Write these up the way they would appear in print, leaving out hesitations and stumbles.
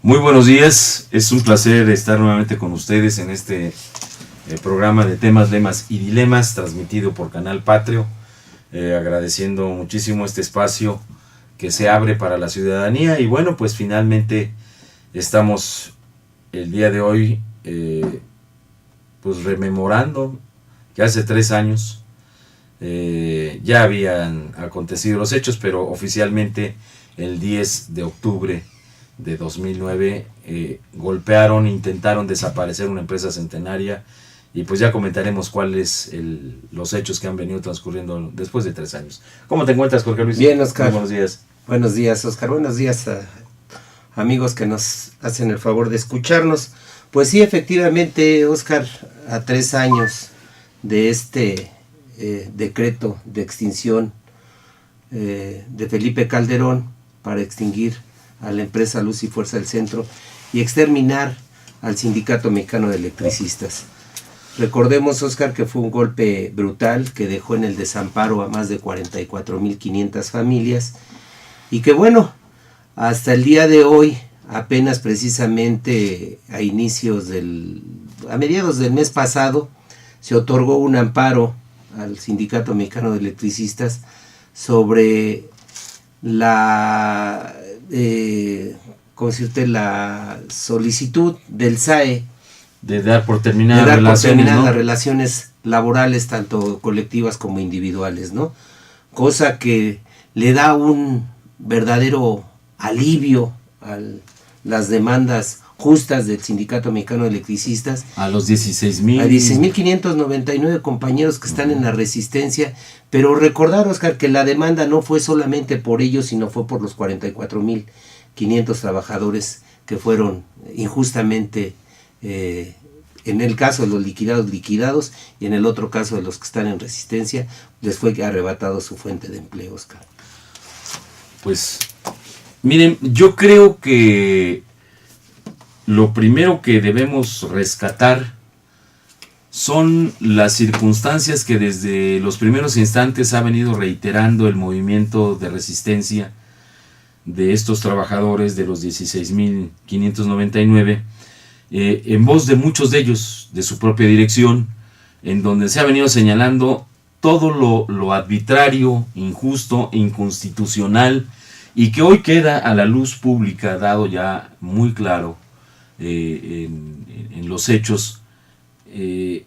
Muy buenos días, es un placer estar nuevamente con ustedes en este programa de temas, lemas y dilemas transmitido por Canal Patrio, agradeciendo muchísimo este espacio que se abre para la ciudadanía y bueno, pues finalmente estamos el día de hoy pues rememorando que hace 3 años ya habían acontecido los hechos, pero oficialmente el 10 de octubre de 2009 golpearon, intentaron desaparecer una empresa centenaria y pues ya comentaremos cuáles los hechos que han venido transcurriendo después de 3 años. ¿Cómo te encuentras, Jorge Luis? Bien, Oscar. Muy buenos días. Buenos días, Oscar. Buenos días a amigos que nos hacen el favor de escucharnos. Pues sí, efectivamente, Oscar, a 3 años de este decreto de extinción de Felipe Calderón para extinguir a la empresa Luz y Fuerza del Centro y exterminar al Sindicato Mexicano de Electricistas. Recordemos, Oscar, que fue un golpe brutal que dejó en el desamparo a más de 44,500 familias y que bueno, hasta el día de hoy, apenas precisamente a mediados del mes pasado, se otorgó un amparo al Sindicato Mexicano de Electricistas sobre la solicitud del SAE de dar por terminadas las ¿no? relaciones laborales, tanto colectivas como individuales, ¿no? Cosa que le da un verdadero alivio a las demandas justas del Sindicato Mexicano de Electricistas. A los 16,000. A 16,599 compañeros que están en la resistencia. Pero recordar, Oscar, que la demanda no fue solamente por ellos, sino fue por los 44,500 trabajadores que fueron injustamente, en el caso de los liquidados, y en el otro caso de los que están en resistencia, les fue arrebatado su fuente de empleo, Oscar. Pues, miren, yo creo que lo primero que debemos rescatar son las circunstancias que desde los primeros instantes ha venido reiterando el movimiento de resistencia de estos trabajadores de los 16,599, en voz de muchos de ellos, de su propia dirección, en donde se ha venido señalando todo lo arbitrario, injusto, inconstitucional, y que hoy queda a la luz pública, dado ya muy claro en los hechos, que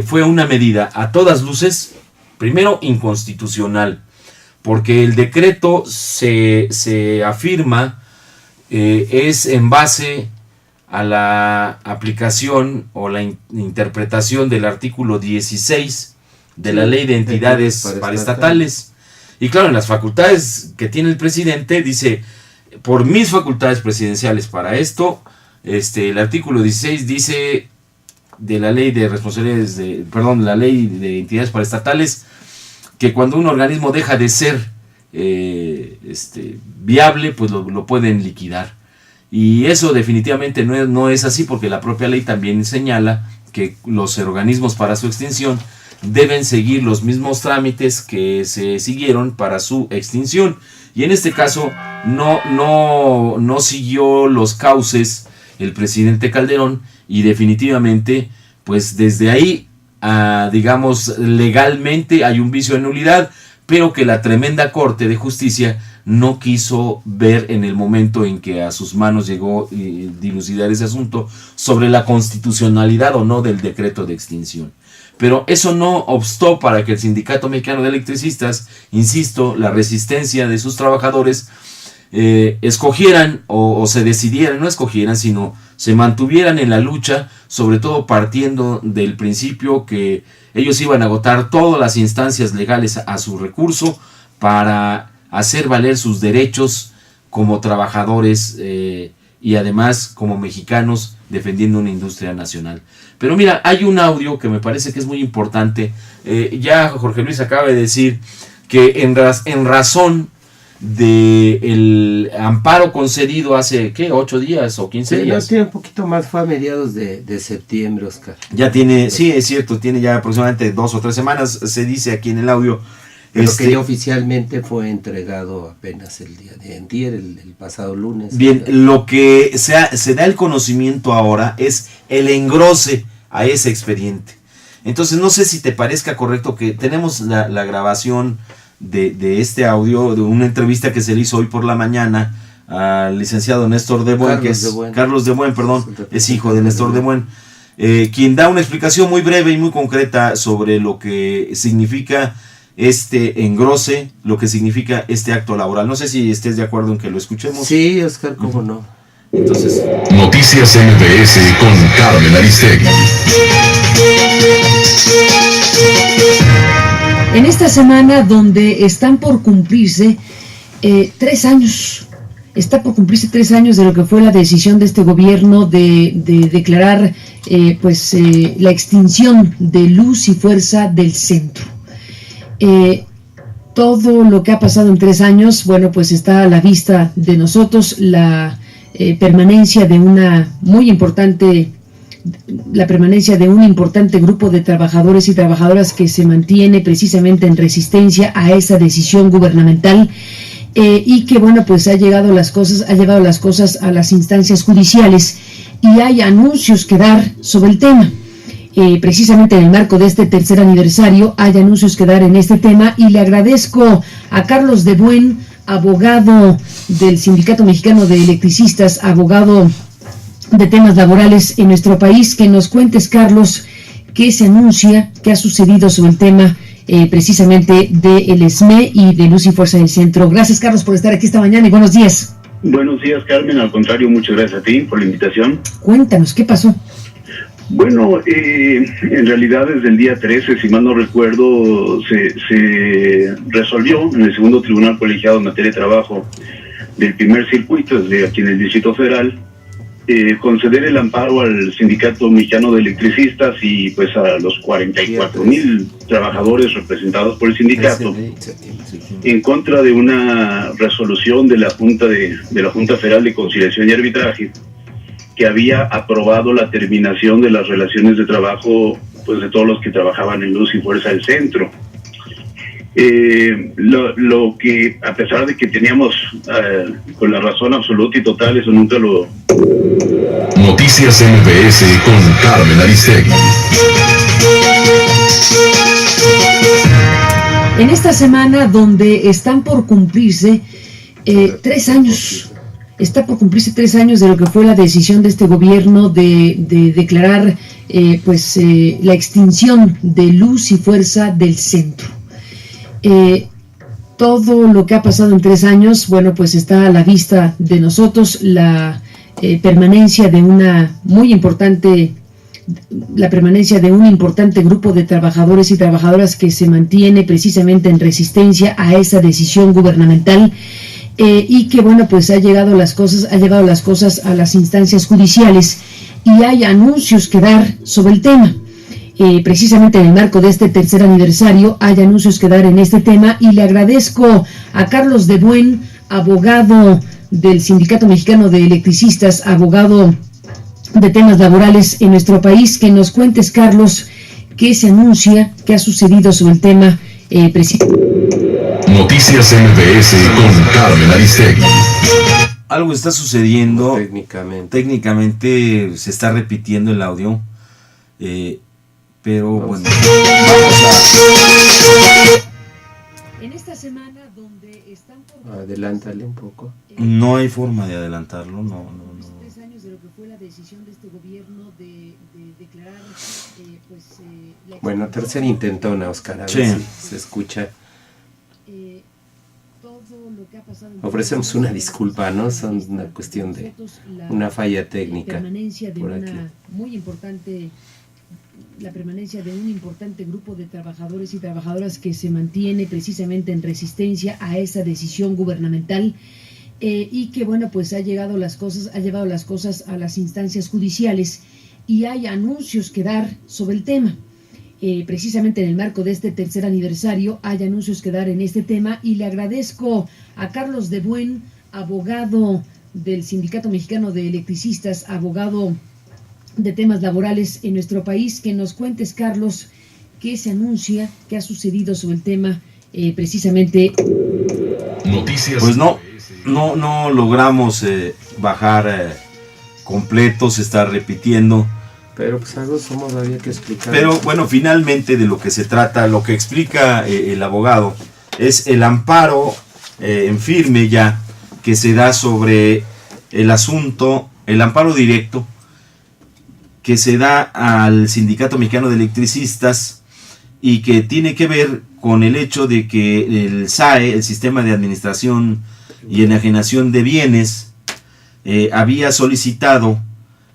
fue una medida a todas luces, primero inconstitucional, porque el decreto se afirma es en base a la aplicación o la interpretación del artículo 16 de la Ley de Entidades Paraestatales. Y claro, en las facultades que tiene el presidente dice, por mis facultades presidenciales para esto, el artículo 16 dice de la Ley de Responsabilidades la Ley de Entidades Paraestatales, que cuando un organismo deja de ser viable, pues lo pueden liquidar. Y eso definitivamente no es así, porque la propia ley también señala que los organismos para su extinción deben seguir los mismos trámites que se siguieron para su extinción. Y en este caso no siguió los cauces el presidente Calderón, y definitivamente pues desde ahí digamos legalmente hay un vicio de nulidad, pero que la tremenda Corte de Justicia no quiso ver en el momento en que a sus manos llegó dilucidar ese asunto sobre la constitucionalidad o no del decreto de extinción. Pero eso no obstó para que el Sindicato Mexicano de Electricistas, insisto, la resistencia de sus trabajadores, escogieran o se decidieran, no escogieran, sino se mantuvieran en la lucha, sobre todo partiendo del principio que ellos iban a agotar todas las instancias legales a su recurso para hacer valer sus derechos como trabajadores y además como mexicanos defendiendo una industria nacional. Pero mira, hay un audio que me parece que es muy importante. Ya Jorge Luis acaba de decir que en razón del amparo concedido hace, ¿qué? 8 días o 15 días. No, tiene un poquito más, fue a mediados de septiembre, Oscar. Ya tiene, sí, es cierto, tiene ya aproximadamente 2 o 3 semanas, se dice aquí en el audio. Pero que ya oficialmente fue entregado apenas el día de ayer, el pasado lunes. Bien, lo que se da el conocimiento ahora es el engrose a ese expediente. Entonces, no sé si te parezca correcto que tenemos la grabación de este audio, de una entrevista que se le hizo hoy por la mañana al licenciado Néstor de Buen, Carlos de Buen, es hijo de Néstor de Buen, quien da una explicación muy breve y muy concreta sobre lo que significa este engrose, lo que significa este acto laboral. No sé si estés de acuerdo en que lo escuchemos. Sí, Oscar, cómo no. Entonces, Noticias MBS con Carmen Aristegui. En esta semana donde están por cumplirse 3 años, está por cumplirse 3 años de lo que fue la decisión de este gobierno de declarar la extinción de Luz y Fuerza del Centro. Todo lo que ha pasado en 3 años, bueno, pues está a la vista de nosotros, la permanencia de un importante grupo de trabajadores y trabajadoras que se mantiene precisamente en resistencia a esa decisión gubernamental, y que, bueno, pues ha llevado las cosas a las instancias judiciales y hay anuncios que dar sobre el tema. Precisamente en el marco de este 3er aniversario hay anuncios que dar en este tema, y le agradezco a Carlos de Buen, abogado del Sindicato Mexicano de Electricistas, abogado de temas laborales en nuestro país, que nos cuentes, Carlos, qué se anuncia, qué ha sucedido sobre el tema precisamente del SME y de Luz y Fuerza del Centro. Gracias, Carlos, por estar aquí esta mañana y buenos días. Buenos días, Carmen. Al contrario, muchas gracias a ti por la invitación. Cuéntanos, ¿qué pasó? Bueno, en realidad desde el día 13, si mal no recuerdo, se resolvió en el segundo tribunal colegiado en materia de trabajo del primer circuito, desde aquí en el Distrito Federal, conceder el amparo al Sindicato Mexicano de Electricistas y pues a los 44,000 trabajadores representados por el sindicato en contra de una resolución de la Junta Federal de Conciliación y Arbitraje, que había aprobado la terminación de las relaciones de trabajo pues de todos los que trabajaban en Luz y Fuerza del Centro. Lo que, a pesar de que teníamos con la razón absoluta y total, eso nunca lo... Noticias MBS con Carmen Aristegui. En esta semana donde están por cumplirse 3 años, está por cumplirse 3 años de lo que fue la decisión de este gobierno de declarar la extinción de Luz y Fuerza del Centro. Todo lo que ha pasado en 3 años, bueno, pues está a la vista de nosotros, la permanencia de un importante grupo de trabajadores y trabajadoras que se mantiene precisamente en resistencia a esa decisión gubernamental, y que, bueno, pues ha llevado las cosas a las instancias judiciales y hay anuncios que dar sobre el tema. Precisamente en el marco de este 3er aniversario hay anuncios que dar en este tema, y le agradezco a Carlos de Buen, abogado del Sindicato Mexicano de Electricistas, abogado de temas laborales en nuestro país, que nos cuentes, Carlos, qué se anuncia, qué ha sucedido sobre el tema. Noticias MBS con Carmen Aristegui. Algo está sucediendo. Técnicamente se está repitiendo el audio. Pero bueno, vamos En esta semana donde están por... Adelántale un poco. No hay forma de adelantarlo, no. 3 años de lo que fue la decisión de este gobierno de declarar Bueno, tercer intentona, Oscar, a ver si se escucha. Todo lo que ha pasado Ofrecemos una disculpa, ¿no? Son una cuestión de una falla técnica por aquí. La permanencia de un importante grupo de trabajadores y trabajadoras que se mantiene precisamente en resistencia a esa decisión gubernamental, y que, bueno, pues ha llevado las cosas a las instancias judiciales y hay anuncios que dar sobre el tema. Precisamente en el marco de este 3er aniversario hay anuncios que dar en este tema, y le agradezco a Carlos de Buen, abogado del Sindicato Mexicano de Electricistas, abogado de temas laborales en nuestro país, que nos cuentes, Carlos, qué se anuncia, qué ha sucedido sobre el tema. precisamente. Noticias. Pues no logramos bajar completo, se está repitiendo. Pero pues algo somos, había que explicar. Pero bueno, finalmente de lo que se trata, lo que explica el abogado, es el amparo en firme ya que se da sobre el asunto, el amparo directo que se da al Sindicato Mexicano de Electricistas y que tiene que ver con el hecho de que el SAE, el Sistema de Administración y Enajenación de Bienes, había solicitado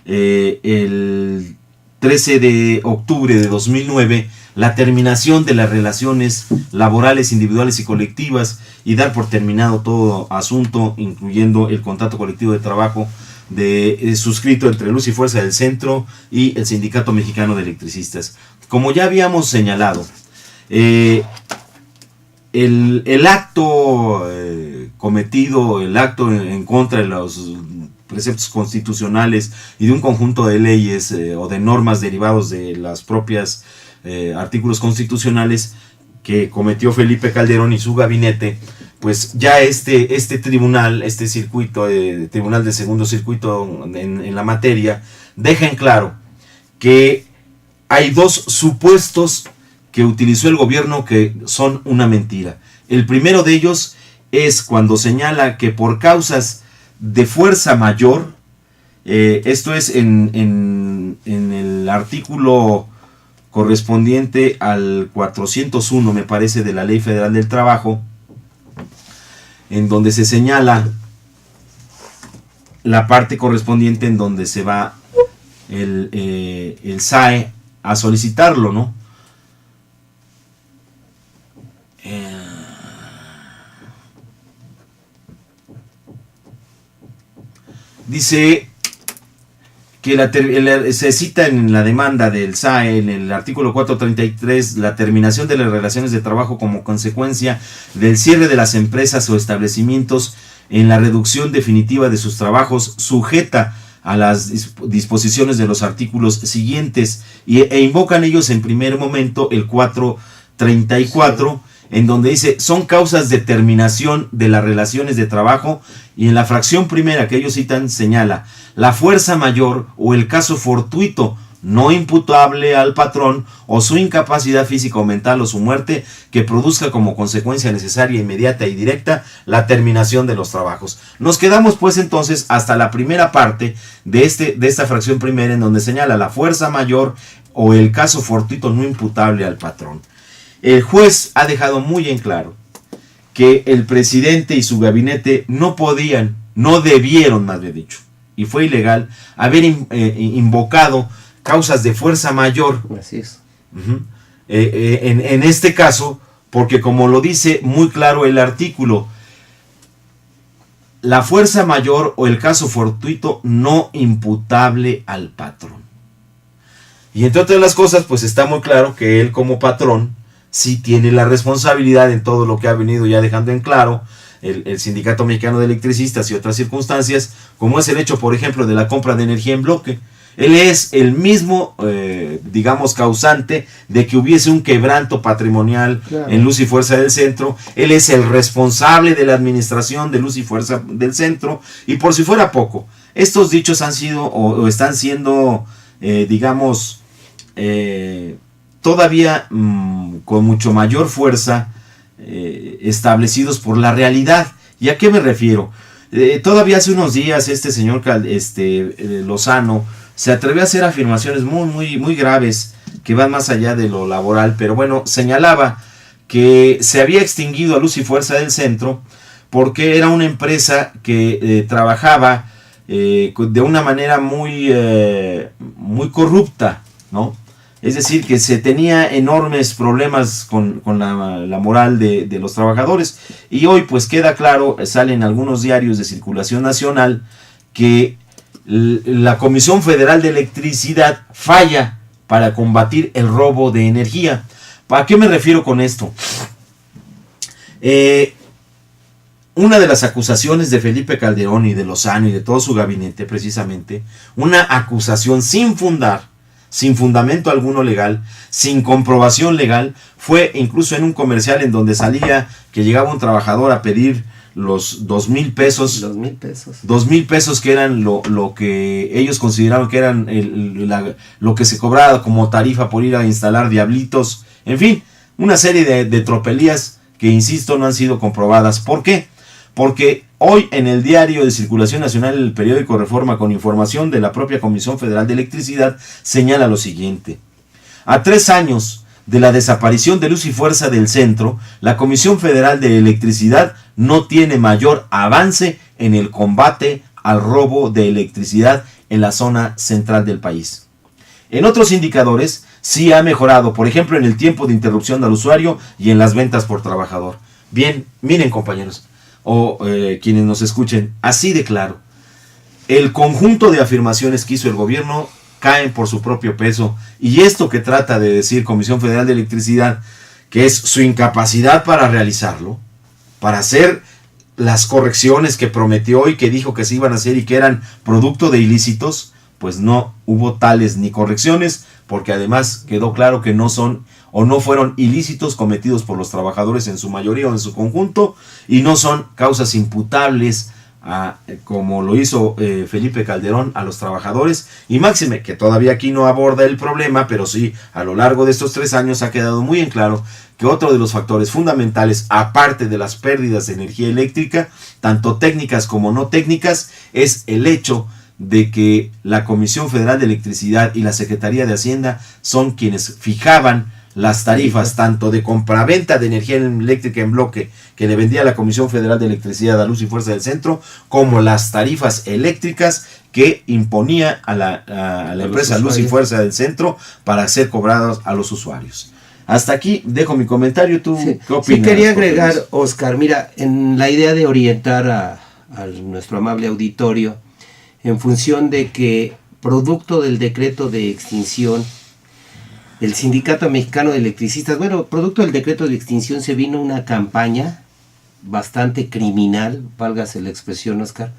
el 13 de octubre de 2009 la terminación de las relaciones laborales individuales y colectivas y dar por terminado todo asunto, incluyendo el contrato colectivo de trabajo suscrito entre Luz y Fuerza del Centro y el Sindicato Mexicano de Electricistas. Como ya habíamos señalado, el acto cometido, el acto en contra de los preceptos constitucionales y de un conjunto de leyes o de normas derivados de las propias artículos constitucionales que cometió Felipe Calderón y su gabinete, pues ya este tribunal, este circuito, tribunal de segundo circuito en la materia, deja en claro que hay dos supuestos que utilizó el gobierno que son una mentira. El primero de ellos es cuando señala que por causas de fuerza mayor, esto es en el artículo correspondiente al 401, me parece, de la Ley Federal del Trabajo, en donde se señala la parte correspondiente en donde se va el SAE a solicitarlo, ¿no? Dice que se cita en la demanda del SAE, en el artículo 433, la terminación de las relaciones de trabajo como consecuencia del cierre de las empresas o establecimientos en la reducción definitiva de sus trabajos, sujeta a las disposiciones de los artículos siguientes, e invocan ellos en primer momento el 434, en donde dice, son causas de terminación de las relaciones de trabajo, y en la fracción primera que ellos citan señala, la fuerza mayor o el caso fortuito no imputable al patrón o su incapacidad física o mental o su muerte que produzca como consecuencia necesaria, inmediata y directa la terminación de los trabajos. Nos quedamos pues entonces hasta la primera parte de esta fracción primera, en donde señala la fuerza mayor o el caso fortuito no imputable al patrón. El juez ha dejado muy en claro que el presidente y su gabinete no debieron, más bien dicho, y fue ilegal, haber invocado causas de fuerza mayor. Así es. En este caso, porque como lo dice muy claro el artículo, la fuerza mayor o el caso fortuito no imputable al patrón. Y entre otras las cosas, pues está muy claro que él como patrón sí tiene la responsabilidad en todo lo que ha venido ya dejando en claro el Sindicato Mexicano de Electricistas y otras circunstancias, como es el hecho, por ejemplo, de la compra de energía en bloque. Él es el mismo, digamos, causante de que hubiese un quebranto patrimonial, claro, en Luz y Fuerza del Centro. Él es el responsable de la administración de Luz y Fuerza del Centro. Y por si fuera poco, estos dichos han sido o están siendo, digamos, todavía con mucho mayor fuerza establecidos por la realidad. ¿Y a qué me refiero? Todavía hace unos días este señor Lozano se atrevió a hacer afirmaciones muy graves que van más allá de lo laboral, pero bueno, señalaba que se había extinguido a Luz y Fuerza del Centro porque era una empresa que trabajaba de una manera muy corrupta, ¿no? Es decir, que se tenía enormes problemas con la moral de los trabajadores. Y hoy pues queda claro, salen algunos diarios de circulación nacional, que la Comisión Federal de Electricidad falla para combatir el robo de energía. ¿A qué me refiero con esto? Una de las acusaciones de Felipe Calderón y de Lozano y de todo su gabinete, precisamente, una acusación sin fundar, sin fundamento alguno legal, sin comprobación legal. Fue incluso en un comercial en donde salía que llegaba un trabajador a pedir los 2,000 pesos. 2,000 pesos. 2,000 pesos que eran lo que ellos consideraban que eran lo que se cobraba como tarifa por ir a instalar diablitos. En fin, una serie de tropelías que, insisto, no han sido comprobadas. ¿Por qué? Porque hoy en el diario de circulación nacional, el periódico Reforma, con información de la propia Comisión Federal de Electricidad, señala lo siguiente: a 3 años de la desaparición de Luz y Fuerza del centro, la Comisión Federal de Electricidad no tiene mayor avance en el combate al robo de electricidad en la zona central del país. En otros indicadores sí ha mejorado, por ejemplo en el tiempo de interrupción al usuario y en las ventas por trabajador. Bien, miren compañeros, o quienes nos escuchen, así de claro, el conjunto de afirmaciones que hizo el gobierno caen por su propio peso, y esto que trata de decir Comisión Federal de Electricidad, que es su incapacidad para realizarlo, para hacer las correcciones que prometió y que dijo que se iban a hacer y que eran producto de ilícitos, pues no hubo tales ni correcciones, porque además quedó claro que no son o no fueron ilícitos cometidos por los trabajadores en su mayoría o en su conjunto, y no son causas imputables como lo hizo Felipe Calderón a los trabajadores, y máxime que todavía aquí no aborda el problema, pero sí a lo largo de estos 3 años ha quedado muy en claro que otro de los factores fundamentales, aparte de las pérdidas de energía eléctrica, tanto técnicas como no técnicas, es el hecho de que la Comisión Federal de Electricidad y la Secretaría de Hacienda son quienes fijaban las tarifas tanto de compraventa de energía eléctrica en bloque que le vendía la Comisión Federal de Electricidad a Luz y Fuerza del Centro, como las tarifas eléctricas que imponía a la empresa Luz y Fuerza del Centro para ser cobradas a los usuarios. Hasta aquí dejo mi comentario. ¿Tú qué opinas? Sí, quería agregar, Oscar, mira, en la idea de orientar a nuestro amable auditorio, en función de que, producto del decreto de extinción, el Sindicato Mexicano de Electricistas, producto del decreto de extinción se vino una campaña bastante criminal, válgase la expresión, Oscar,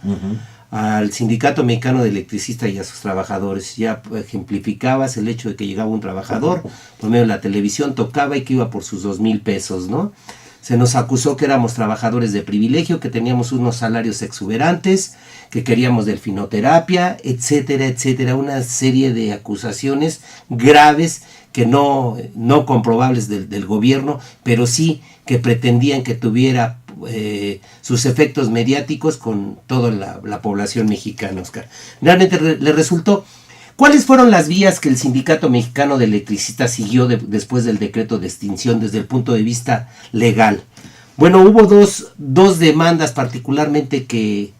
al Sindicato Mexicano de Electricistas y a sus trabajadores. Ya ejemplificabas el hecho de que llegaba un trabajador, por medio de la televisión tocaba y que iba por sus 2,000 pesos, ¿no? Se nos acusó que éramos trabajadores de privilegio, que teníamos unos salarios exuberantes, que queríamos delfinoterapia, etcétera, etcétera. Una serie de acusaciones graves que no comprobables del gobierno, pero sí que pretendían que tuviera sus efectos mediáticos con toda la población mexicana, Oscar. Realmente le resultó. ¿Cuáles fueron las vías que el Sindicato Mexicano de Electricistas siguió después del decreto de extinción desde el punto de vista legal? Bueno, hubo dos demandas particularmente que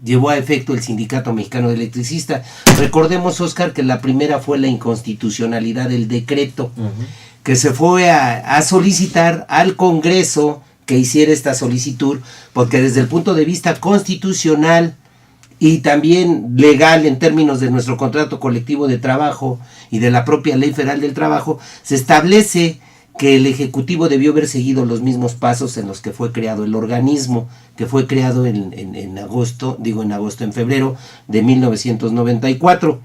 llevó a efecto el Sindicato Mexicano de Electricistas. Recordemos, Oscar, que la primera fue la inconstitucionalidad del decreto, que se fue a solicitar al Congreso que hiciera esta solicitud, porque desde el punto de vista constitucional y también legal en términos de nuestro contrato colectivo de trabajo y de la propia Ley Federal del Trabajo, se establece que el Ejecutivo debió haber seguido los mismos pasos en los que fue creado el organismo, que fue creado en febrero de 1994.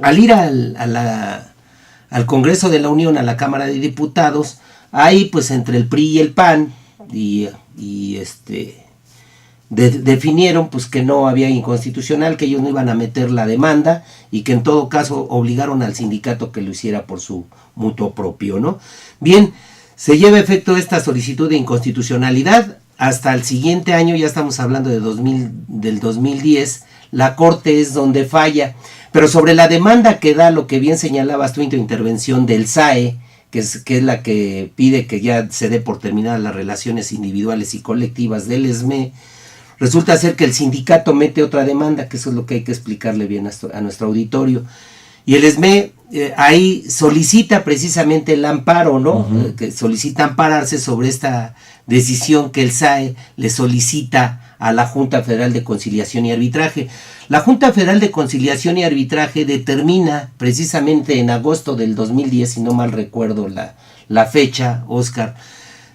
Al ir al Congreso de la Unión, a la Cámara de Diputados, ahí pues entre el PRI y el PAN, definieron pues que no había inconstitucional, que ellos no iban a meter la demanda y que en todo caso obligaron al sindicato que lo hiciera por su mutuo propio, ¿no? Bien, se lleva a efecto esta solicitud de inconstitucionalidad. Hasta el siguiente año, ya estamos hablando del 2010, la Corte es donde falla. Pero sobre la demanda que da, lo que bien señalabas tú en tu intervención del SAE, que es la que pide que ya se dé por terminadas las relaciones individuales y colectivas del ESME, resulta ser que el sindicato mete otra demanda, que eso es lo que hay que explicarle bien a nuestro auditorio. Y el ESME ahí solicita precisamente el amparo, ¿no? Que solicita ampararse sobre esta decisión que el SAE le solicita a la Junta Federal de Conciliación y Arbitraje. La Junta Federal de Conciliación y Arbitraje determina precisamente en agosto del 2010, si no mal recuerdo la fecha, Oscar,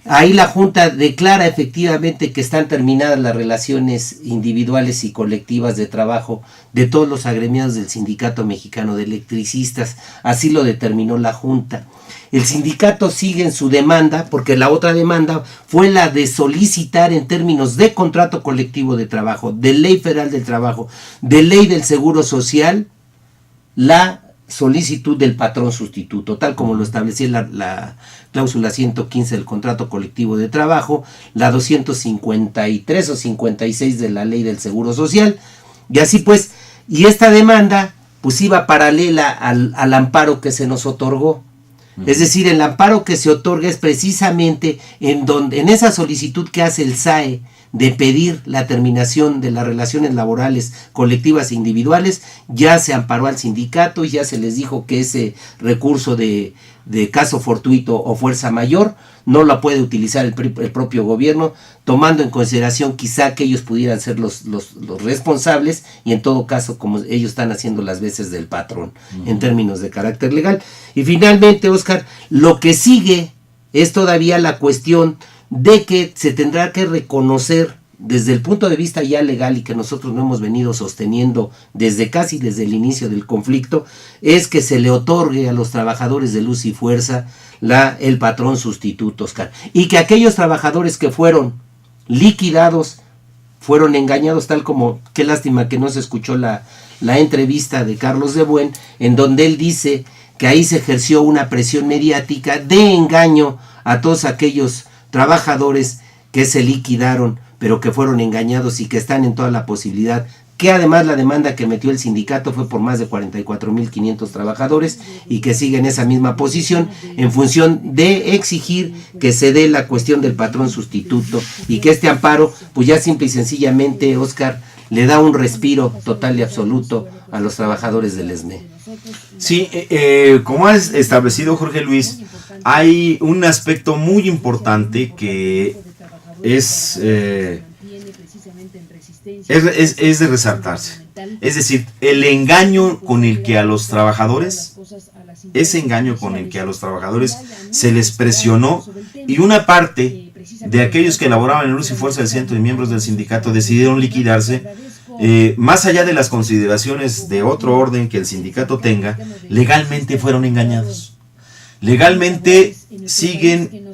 Ahí la Junta declara efectivamente que están terminadas las relaciones individuales y colectivas de trabajo de todos los agremiados del Sindicato Mexicano de Electricistas. Así lo determinó la Junta. El sindicato sigue en su demanda, porque la otra demanda fue la de solicitar en términos de contrato colectivo de trabajo, de ley federal del trabajo, de ley del seguro social, la solicitud del patrón sustituto, tal como lo establecía la cláusula 115 del contrato colectivo de trabajo, la 253 o 56 de la ley del seguro social, y así pues, y esta demanda pues iba paralela al amparo que se nos otorgó. Es decir, el amparo que se otorga es precisamente en esa solicitud que hace el SAE de pedir la terminación de las relaciones laborales colectivas e individuales, ya se amparó al sindicato y ya se les dijo que ese recurso de caso fortuito o fuerza mayor no la puede utilizar el propio gobierno, tomando en consideración quizá que ellos pudieran ser los responsables, y en todo caso como ellos están haciendo las veces del patrón en términos de carácter legal. Y finalmente, Óscar, lo que sigue es todavía la cuestión de que se tendrá que reconocer desde el punto de vista ya legal, y que nosotros no hemos venido sosteniendo casi desde el inicio del conflicto, es que se le otorgue a los trabajadores de Luz y Fuerza el patrón sustituto, Oscar, y que aquellos trabajadores que fueron liquidados fueron engañados, tal como, qué lástima que no se escuchó la entrevista de Carlos de Buen, en donde él dice que ahí se ejerció una presión mediática de engaño a todos aquellos trabajadores que se liquidaron, pero que fueron engañados y que están en toda la posibilidad, que además la demanda que metió el sindicato fue por más de 44,500 trabajadores, y que sigue en esa misma posición en función de exigir que se dé la cuestión del patrón sustituto, y que este amparo pues ya simple y sencillamente, Óscar, le da un respiro total y absoluto a los trabajadores del ESME. Sí, como ha establecido Jorge Luis, hay un aspecto muy importante que es de resaltarse. Es decir, el engaño con el que a los trabajadores, se les presionó, y una parte de aquellos que laboraban en Luz y Fuerza del Centro y miembros del sindicato decidieron liquidarse, más allá de las consideraciones de otro orden que el sindicato tenga, legalmente fueron engañados. Legalmente siguen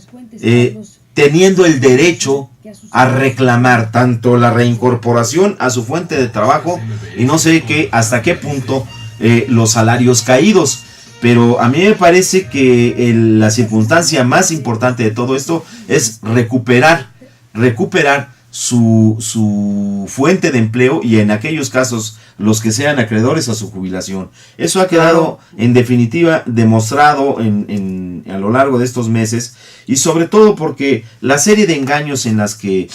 teniendo el derecho a reclamar tanto la reincorporación a su fuente de trabajo, y no sé hasta qué punto los salarios caídos. Pero a mí me parece que la circunstancia más importante de todo esto es recuperar su fuente de empleo, y en aquellos casos los que sean acreedores a su jubilación. Eso ha quedado en definitiva demostrado a lo largo de estos meses, y sobre todo porque la serie de engaños en las que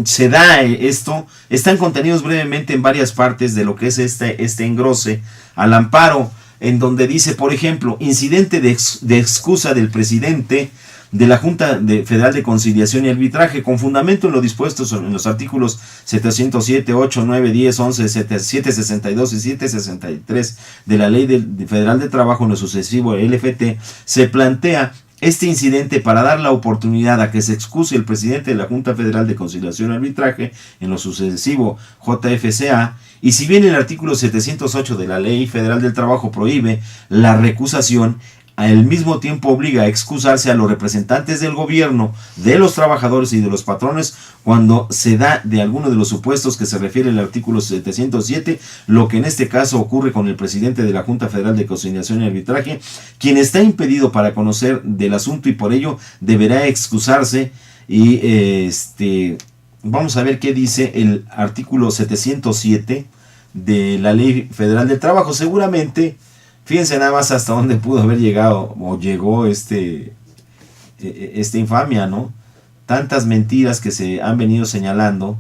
se da esto están contenidos brevemente en varias partes de lo que es este engrose al amparo, en donde dice, por ejemplo, incidente de excusa del presidente de la Junta Federal de Conciliación y Arbitraje, con fundamento en lo dispuesto en los artículos 707, 8, 9, 10, 11, 762 y 763 de la Ley Federal de Trabajo, en lo sucesivo LFT, se plantea este incidente para dar la oportunidad a que se excuse el presidente de la Junta Federal de Conciliación y Arbitraje, en lo sucesivo JFCA, y si bien el artículo 708 de la Ley Federal del Trabajo prohíbe la recusación, al mismo tiempo obliga a excusarse a los representantes del gobierno, de los trabajadores y de los patrones cuando se da de alguno de los supuestos que se refiere el artículo 707, lo que en este caso ocurre con el presidente de la Junta Federal de Conciliación y Arbitraje, quien está impedido para conocer del asunto y por ello deberá excusarse. Y vamos a ver qué dice el artículo 707 de la Ley Federal del Trabajo. Seguramente, fíjense nada más hasta dónde pudo haber llegado o llegó esta infamia, ¿no? Tantas mentiras que se han venido señalando.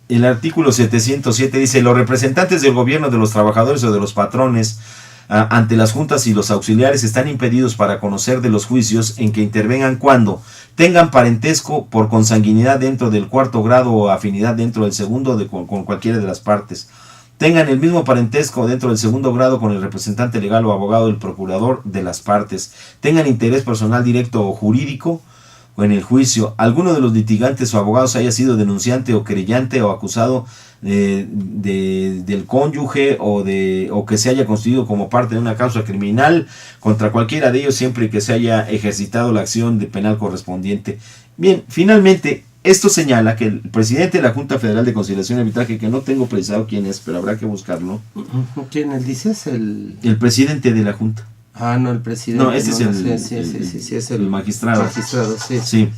El artículo 707 dice: los representantes del gobierno, de los trabajadores o de los patrones ante las juntas y los auxiliares están impedidos para conocer de los juicios en que intervengan cuando tengan parentesco por consanguinidad dentro del cuarto grado o afinidad dentro del segundo con cualquiera de las partes, tengan el mismo parentesco dentro del segundo grado con el representante legal o abogado del procurador de las partes, tengan interés personal directo o jurídico o en el juicio, alguno de los litigantes o abogados haya sido denunciante o querellante o acusado del cónyuge o que se haya constituido como parte de una causa criminal contra cualquiera de ellos siempre que se haya ejercitado la acción de penal correspondiente. Bien, finalmente, esto señala que el presidente de la Junta Federal de Conciliación y Arbitraje, que no tengo precisado quién es, pero habrá que buscarlo. ¿Quién él dices? El presidente de la Junta. Ah, no, el presidente. No, este no, es es el magistrado. Magistrado, sí. Sí.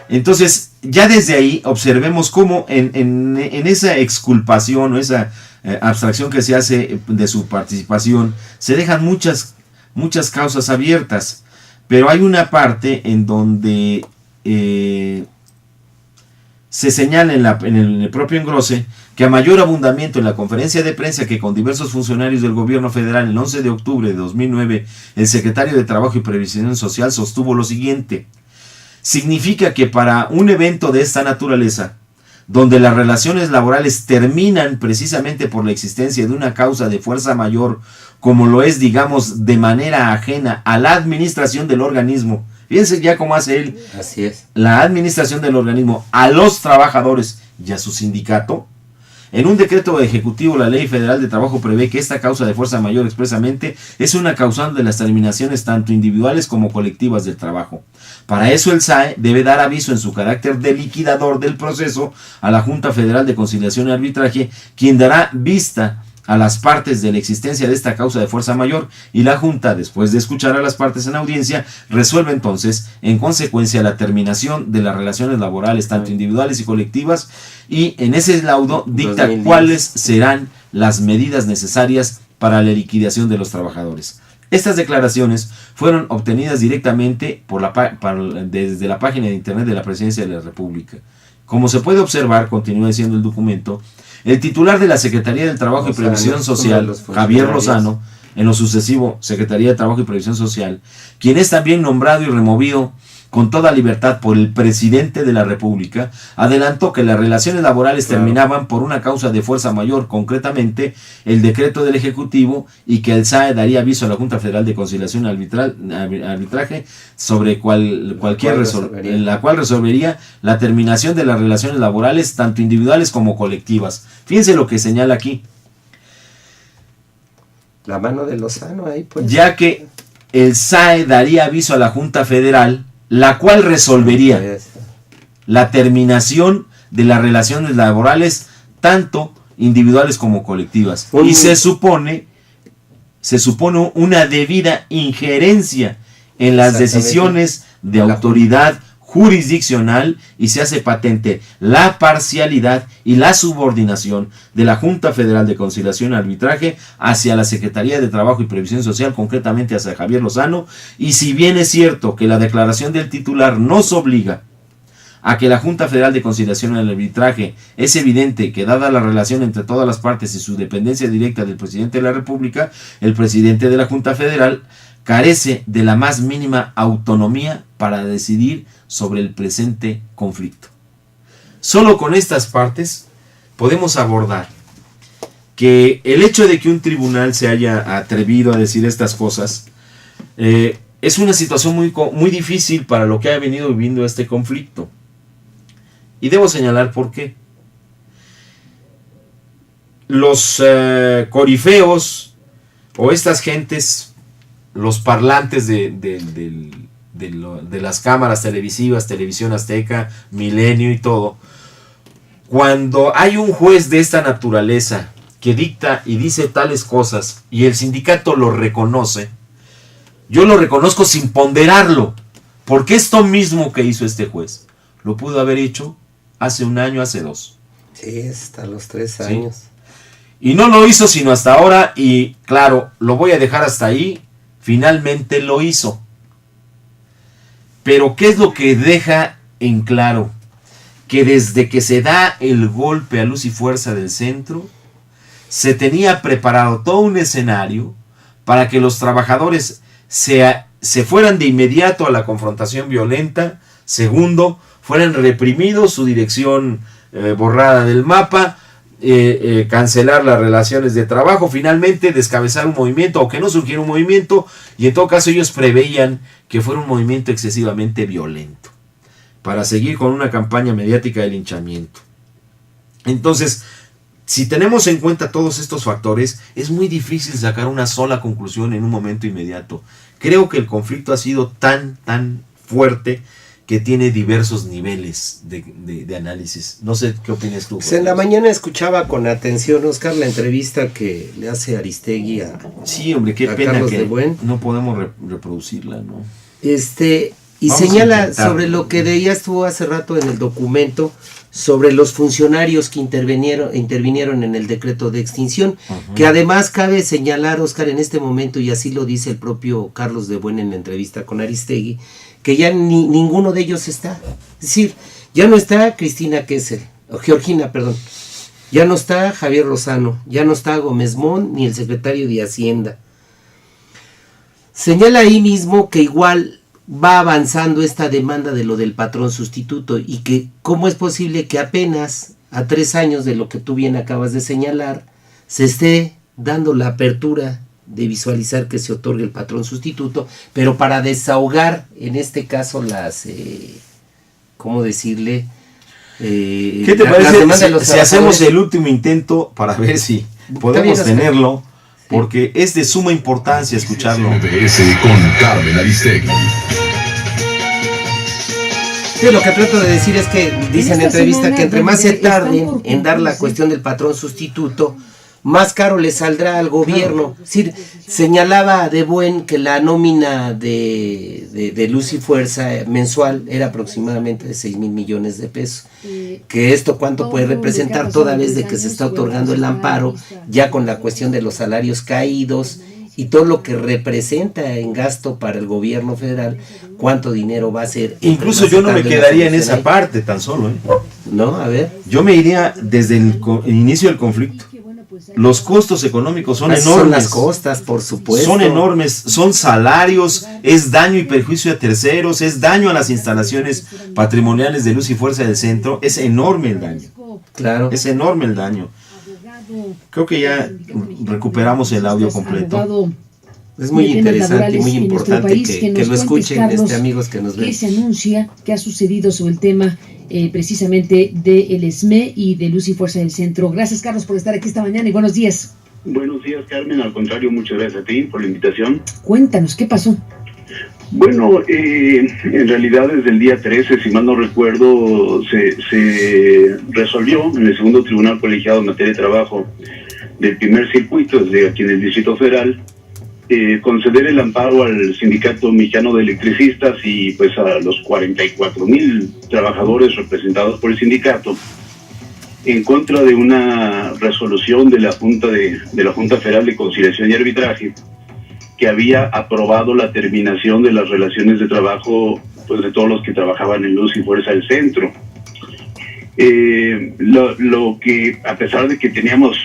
Entonces, ya desde ahí observemos cómo en esa exculpación o esa abstracción que se hace de su participación, se dejan muchas causas abiertas, pero hay una parte en donde se señala en el propio engrose que a mayor abundamiento en la conferencia de prensa que con diversos funcionarios del gobierno federal el 11 de octubre de 2009, el secretario de Trabajo y Previsión Social sostuvo lo siguiente: significa que para un evento de esta naturaleza, donde las relaciones laborales terminan precisamente por la existencia de una causa de fuerza mayor, como lo es, digamos, de manera ajena a la administración del organismo, fíjense ya cómo hace él. Así es. La administración del organismo a los trabajadores y a su sindicato. En un decreto ejecutivo, la Ley Federal de Trabajo prevé que esta causa de fuerza mayor expresamente es una causante de las terminaciones tanto individuales como colectivas del trabajo. Para eso el SAE debe dar aviso en su carácter de liquidador del proceso a la Junta Federal de Conciliación y Arbitraje, quien dará vista a las partes de la existencia de esta causa de fuerza mayor, y la Junta, después de escuchar a las partes en audiencia, resuelve entonces en consecuencia la terminación de las relaciones laborales tanto individuales y colectivas, y en ese laudo dicta cuáles serán las medidas necesarias para la liquidación de los trabajadores. Estas declaraciones fueron obtenidas directamente desde la página de internet de la Presidencia de la República. Como se puede observar, continúa diciendo el documento, el titular de la Secretaría del Trabajo y Previsión Social, Javier Lozano, en lo sucesivo Secretaría de Trabajo y Previsión Social, quien es también nombrado y removido con toda libertad por el presidente de la República, adelantó que las relaciones laborales terminaban por una causa de fuerza mayor, concretamente el decreto del Ejecutivo, y que el SAE daría aviso a la Junta Federal de Conciliación y Arbitraje sobre en la cual resolvería la terminación de las relaciones laborales tanto individuales como colectivas. Fíjense lo que señala aquí. La mano de Lozano ahí, pues. Ya que el SAE daría aviso a la Junta Federal, la cual resolvería la terminación de las relaciones laborales tanto individuales como colectivas. Y se supone una debida injerencia en las decisiones de autoridad jurisdiccional, y se hace patente la parcialidad y la subordinación de la Junta Federal de Conciliación y Arbitraje hacia la Secretaría de Trabajo y Previsión Social, concretamente hacia Javier Lozano. Y si bien es cierto que la declaración del titular nos obliga a que la Junta Federal de Conciliación y Arbitraje, es evidente que dada la relación entre todas las partes y su dependencia directa del presidente de la República, el presidente de la Junta Federal carece de la más mínima autonomía para decidir sobre el presente conflicto. Solo con estas partes podemos abordar que el hecho de que un tribunal se haya atrevido a decir estas cosas es una situación muy difícil para lo que ha venido viviendo este conflicto. Y debo señalar por qué. Los corifeos o estas gentes, los parlantes de las cámaras televisivas, Televisión Azteca, Milenio y todo, cuando hay un juez de esta naturaleza que dicta y dice tales cosas y el sindicato lo reconoce, yo lo reconozco sin ponderarlo, porque esto mismo que hizo este juez lo pudo haber hecho hace un año, hace dos. Sí, hasta los 3 años. ¿Sí? Y no lo hizo sino hasta ahora, y claro, lo voy a dejar hasta ahí. Finalmente lo hizo. Pero ¿qué es lo que deja en claro? Que desde que se da el golpe a luz y fuerza del centro, se tenía preparado todo un escenario para que los trabajadores se fueran de inmediato a la confrontación violenta. Segundo, fueran reprimidos, su dirección borrada del mapa, cancelar las relaciones de trabajo, finalmente descabezar un movimiento, o que no surgiera un movimiento, y en todo caso ellos preveían que fuera un movimiento excesivamente violento, para seguir con una campaña mediática de linchamiento. Entonces, si tenemos en cuenta todos estos factores, es muy difícil sacar una sola conclusión en un momento inmediato. Creo que el conflicto ha sido tan fuerte que tiene diversos niveles de análisis. No sé qué opinas tú. Pues en la mañana escuchaba con atención, Oscar, la entrevista que le hace Aristegui a Sí, hombre, qué pena Carlos que de Buen. no podemos reproducirla, ¿no? Y Vamos señala a intentar. sobre lo que leías tú hace rato en el documento, sobre los funcionarios que intervinieron en el decreto de extinción, que además cabe señalar, Oscar, en este momento, y así lo dice el propio Carlos de Buen en la entrevista con Aristegui, que ya ninguno de ellos está. Es decir, ya no está Cristina Kessel, o Georgina, perdón, ya no está Javier Lozano, ya no está Gómez Mont, ni el secretario de Hacienda. Señala ahí mismo que igual va avanzando esta demanda de lo del patrón sustituto, y que cómo es posible que apenas a 3 años de lo que tú bien acabas de señalar, se esté dando la apertura de visualizar que se otorgue el patrón sustituto, pero para desahogar en este caso las, ¿cómo decirle? ¿Qué te parece si hacemos el último intento para ver si podemos tenerlo? Porque es de suma importancia escucharlo. MBS con Carmen Aristegui. Sí, lo que trato de decir es que dice en la entrevista que entre más se tarden en dar la cuestión del patrón sustituto, más caro le saldrá al gobierno. Es decir, señalaba de Buen que la nómina de Luz y Fuerza mensual era aproximadamente de 6,000 millones de pesos. Que esto cuánto puede representar toda vez de que se está otorgando el amparo, ya con la cuestión de los salarios caídos y todo lo que representa en gasto para el gobierno federal, cuánto dinero va a ser. Incluso yo no me quedaría en esa parte tan solo, ¿eh? No, a ver. Yo me iría desde el inicio del conflicto. Los costos económicos son enormes. Son las costas, por supuesto. Son enormes, son salarios, es daño y perjuicio a terceros, es daño a las instalaciones patrimoniales de Luz y Fuerza del Centro. Es enorme el daño. Claro. Es enorme el daño. Creo que ya recuperamos el audio completo. Es muy interesante y muy importante que lo escuchen, Carlos, amigos que nos ven. ¿Qué se anuncia? ¿Qué ha sucedido sobre el tema precisamente del SME y de Luz y Fuerza del Centro? Gracias, Carlos, por estar aquí esta mañana y buenos días. Buenos días, Carmen. Al contrario, muchas gracias a ti por la invitación. Cuéntanos, ¿qué pasó? Bueno, en realidad desde el día 13, si mal no recuerdo, se resolvió en el segundo tribunal colegiado en materia de trabajo del primer circuito, desde aquí en el Distrito Federal, conceder el amparo al Sindicato Mexicano de Electricistas y pues a los 44,000 trabajadores representados por el sindicato en contra de una resolución de la Junta Federal de Conciliación y Arbitraje que había aprobado la terminación de las relaciones de trabajo pues de todos los que trabajaban en Luz y Fuerza del Centro. Lo que, a pesar de que teníamos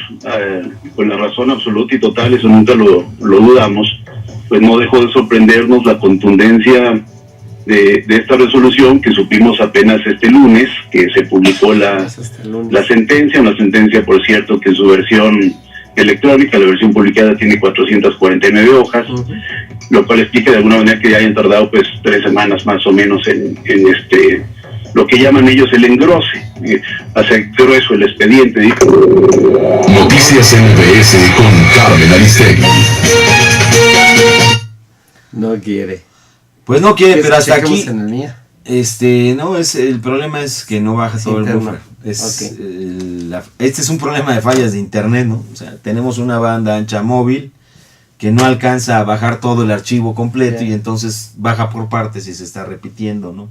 pues la razón absoluta y total, eso nunca lo dudamos, pues no dejó de sorprendernos la contundencia de esta resolución que supimos apenas este lunes, que se publicó la sentencia, una sentencia, por cierto, que en su versión electrónica, la versión publicada, tiene 449 hojas, lo cual explica de alguna manera que ya hayan tardado pues 3 semanas más o menos en lo que llaman ellos el engrose, hace grueso el expediente. Noticias MBS con Carmen Aristegui. No quiere. Pues no quiere, pero hasta aquí. En el mío? No, el problema es que no baja todo el buffer. Este es un problema de fallas de internet, ¿no? O sea, tenemos una banda ancha móvil que no alcanza a bajar todo el archivo completo y entonces baja por partes y se está repitiendo, ¿no?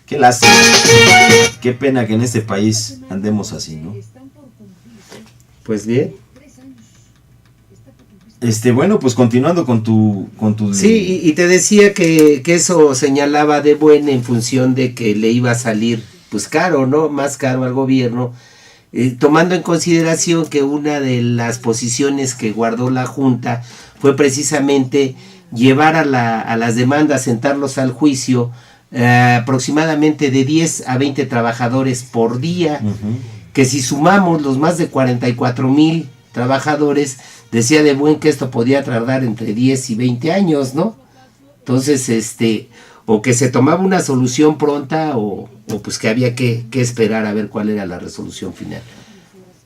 Qué lástima. Qué pena que en este país andemos así, ¿no? Pues bien. Bueno, pues continuando con tu... Sí, y te decía que eso señalaba de Buen en función de que le iba a salir, pues caro, ¿no? Más caro al gobierno, tomando en consideración que una de las posiciones que guardó la Junta fue precisamente llevar a las demandas, sentarlos al juicio, aproximadamente de 10 a 20 trabajadores por día, que si sumamos los más de 44,000 trabajadores, decía de Buen que esto podía tardar entre 10 y 20 años, ¿no? Entonces, o que se tomaba una solución pronta o pues que había que esperar a ver cuál era la resolución final.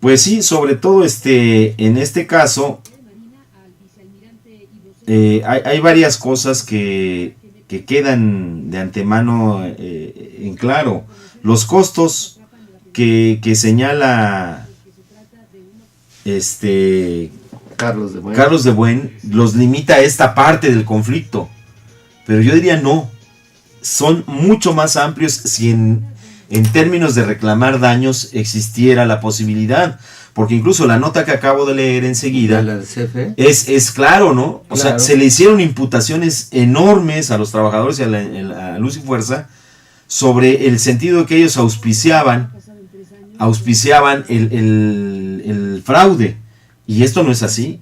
Pues sí, sobre todo en este caso hay varias cosas que quedan de antemano en claro. Los costos que señala Carlos de Buen los limita a esta parte del conflicto, pero yo diría no, son mucho más amplios si en términos de reclamar daños existiera la posibilidad, porque incluso la nota que acabo de leer enseguida es claro, ¿no? O sea, se le hicieron imputaciones enormes a los trabajadores y a Luz y Fuerza sobre el sentido de que ellos auspiciaban el fraude, y esto no es así.